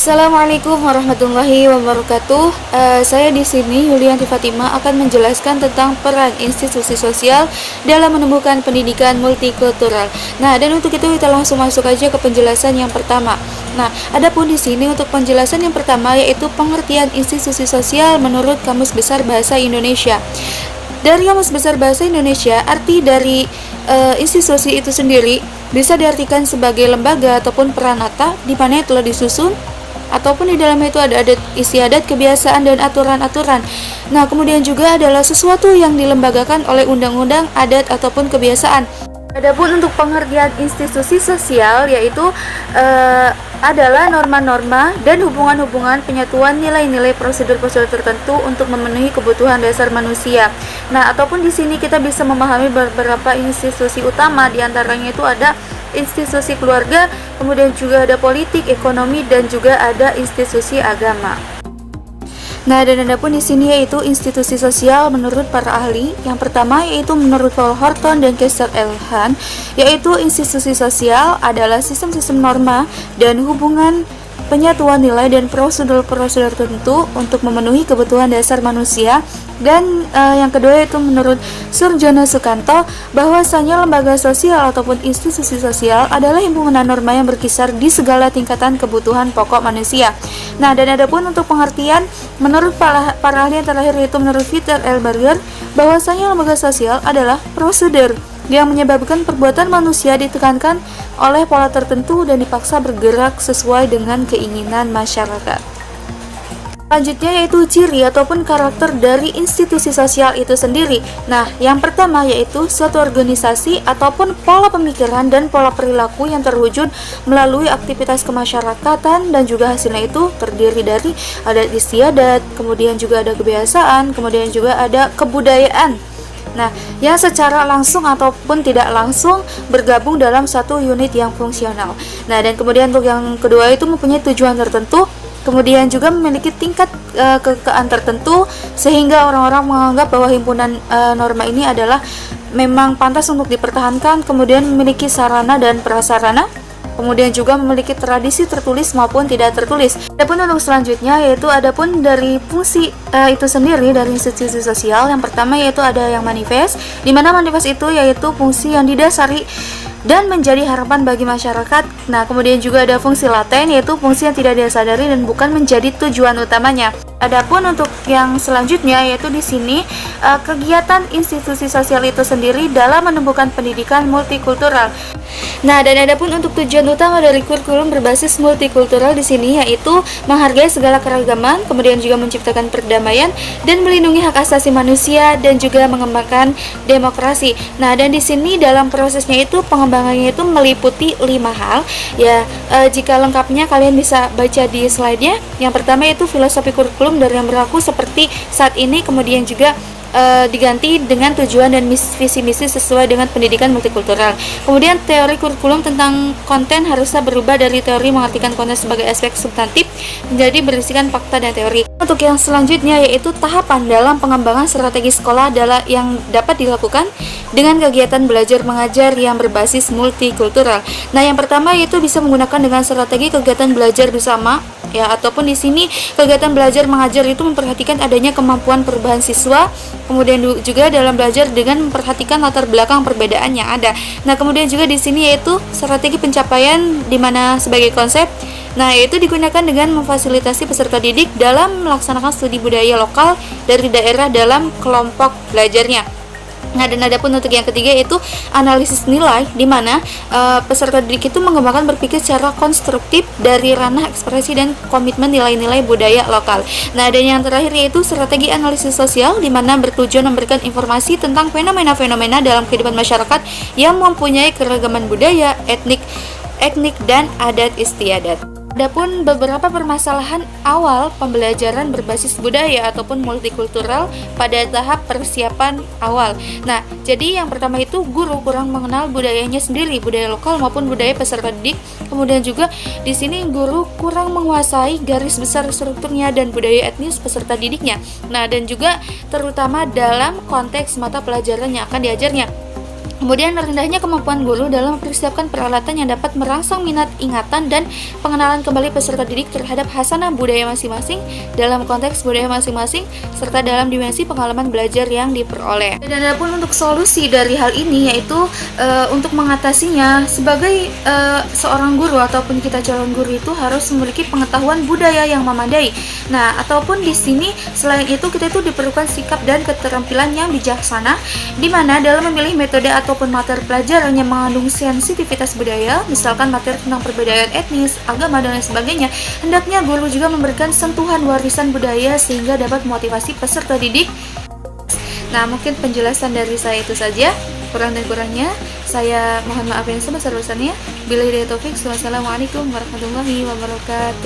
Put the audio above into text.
Assalamualaikum warahmatullahi wabarakatuh. Saya di sini Yulianti Fatima akan menjelaskan tentang peran institusi sosial dalam menumbuhkan pendidikan multikultural. Nah, dan untuk itu kita langsung masuk aja ke penjelasan yang pertama. Nah, adapun di sini untuk penjelasan yang pertama yaitu pengertian institusi sosial menurut Kamus Besar Bahasa Indonesia. Dari Kamus Besar Bahasa Indonesia, arti dari institusi itu sendiri bisa diartikan sebagai lembaga ataupun peranata di mana telah disusun ataupun di dalamnya itu ada adat istiadat, kebiasaan dan aturan-aturan. Nah, kemudian juga adalah sesuatu yang dilembagakan oleh undang-undang, adat ataupun kebiasaan. Adapun untuk pengertian institusi sosial yaitu adalah norma-norma dan hubungan-hubungan penyatuan nilai-nilai prosedur-prosedur tertentu untuk memenuhi kebutuhan dasar manusia. Nah, ataupun di sini kita bisa memahami beberapa institusi utama, diantaranya itu ada institusi keluarga, kemudian juga ada politik, ekonomi, dan juga ada institusi agama. Nah, dan adapun di sini yaitu institusi sosial menurut para ahli. Yang pertama yaitu menurut Paul Horton dan Kaiser Elhan, yaitu institusi sosial adalah sistem-sistem norma dan hubungan penyatuan nilai dan prosedur-prosedur tertentu untuk memenuhi kebutuhan dasar manusia. Dan yang kedua itu menurut Surjono Sukanto, bahwasanya lembaga sosial ataupun institusi sosial adalah himpunan norma yang berkisar di segala tingkatan kebutuhan pokok manusia. Nah, dan adapun untuk pengertian menurut para ahli yang terakhir yaitu menurut Peter L. Berger, bahwasanya lembaga sosial adalah prosedur yang menyebabkan perbuatan manusia ditekankan oleh pola tertentu dan dipaksa bergerak sesuai dengan keinginan masyarakat. Selanjutnya yaitu ciri ataupun karakter dari institusi sosial itu sendiri. Nah, yang pertama yaitu suatu organisasi ataupun pola pemikiran dan pola perilaku yang terwujud melalui aktivitas kemasyarakatan dan juga hasilnya itu terdiri dari adat istiadat, kemudian juga ada kebiasaan, kemudian juga ada kebudayaan. Nah, yang secara langsung ataupun tidak langsung bergabung dalam satu unit yang fungsional. Nah, dan kemudian untuk yang kedua itu mempunyai tujuan tertentu, kemudian juga memiliki tingkat kekekaan tertentu sehingga orang-orang menganggap bahwa himpunan norma ini adalah memang pantas untuk dipertahankan, kemudian memiliki sarana dan prasarana, kemudian juga memiliki tradisi tertulis maupun tidak tertulis. Adapun untuk selanjutnya yaitu adapun dari fungsi itu sendiri dari institusi sosial. Yang pertama yaitu ada yang manifest, di mana manifest itu yaitu fungsi yang didasari dan menjadi harapan bagi masyarakat. Nah, kemudian juga ada fungsi laten, yaitu fungsi yang tidak disadari dan bukan menjadi tujuan utamanya. Adapun untuk yang selanjutnya yaitu di sini kegiatan institusi sosial itu sendiri dalam menumbuhkan pendidikan multikultural. Nah, dan adapun untuk tujuan utama dari kurikulum berbasis multikultural di sini yaitu menghargai segala keragaman, kemudian juga menciptakan perdamaian dan melindungi hak asasi manusia dan juga mengembangkan demokrasi. Nah, dan di sini dalam prosesnya itu pengembangannya itu meliputi 5 hal. Ya, jika lengkapnya kalian bisa baca di slide-nya. Yang pertama yaitu filosofi kurikulum dari yang berlaku seperti saat ini, kemudian juga diganti dengan tujuan dan visi misi sesuai dengan pendidikan multikultural. Kemudian teori kurikulum tentang konten harusnya berubah dari teori mengartikan konten sebagai aspek substantif menjadi berisikan fakta dan teori. Untuk yang selanjutnya yaitu tahapan dalam pengembangan strategi sekolah adalah yang dapat dilakukan dengan kegiatan belajar mengajar yang berbasis multikultural. Nah, yang pertama yaitu bisa menggunakan dengan strategi kegiatan belajar bersama. Ya, ataupun di sini kegiatan belajar mengajar itu memperhatikan adanya kemampuan perubahan siswa, kemudian juga dalam belajar dengan memperhatikan latar belakang perbedaan yang ada. Nah, kemudian juga di sini yaitu strategi pencapaian di mana sebagai konsep. Nah, yaitu digunakan dengan memfasilitasi peserta didik dalam melaksanakan studi budaya lokal dari daerah dalam kelompok belajarnya. Nah, dan adapun untuk yang ketiga yaitu analisis nilai, di mana peserta didik itu mengembangkan berpikir secara konstruktif dari ranah ekspresi dan komitmen nilai-nilai budaya lokal. Nah, dan yang terakhir yaitu strategi analisis sosial, di mana bertujuan memberikan informasi tentang fenomena-fenomena dalam kehidupan masyarakat yang mempunyai keragaman budaya, etnik dan adat istiadat. Adapun beberapa permasalahan awal pembelajaran berbasis budaya ataupun multikultural pada tahap persiapan awal. Nah, jadi yang pertama itu guru kurang mengenal budayanya sendiri, budaya lokal maupun budaya peserta didik. Kemudian juga di sini guru kurang menguasai garis besar strukturnya dan budaya etnis peserta didiknya. Nah, dan juga terutama dalam konteks mata pelajaran yang akan diajarnya. Kemudian rendahnya kemampuan guru dalam mempersiapkan peralatan yang dapat merangsang minat, ingatan, dan pengenalan kembali peserta didik terhadap khasanah budaya masing-masing dalam konteks budaya masing-masing serta dalam dimensi pengalaman belajar yang diperoleh. Dan adapun untuk solusi dari hal ini yaitu untuk mengatasinya sebagai seorang guru ataupun kita calon guru itu harus memiliki pengetahuan budaya yang memadai. Nah, ataupun di sini selain itu kita itu diperlukan sikap dan keterampilan yang bijaksana di mana dalam memilih metode ataupun materi pelajaran yang mengandung sensitivitas budaya, misalkan materi tentang perbedaan etnis, agama, dan lain sebagainya, hendaknya guru juga memberikan sentuhan warisan budaya sehingga dapat memotivasi peserta didik. Nah, mungkin penjelasan dari saya itu saja. Kurang dan kurangnya, saya mohon maaf yang sebesar-besarnya. Billahi taufiq. Wassalamualaikum warahmatullahi wabarakatuh.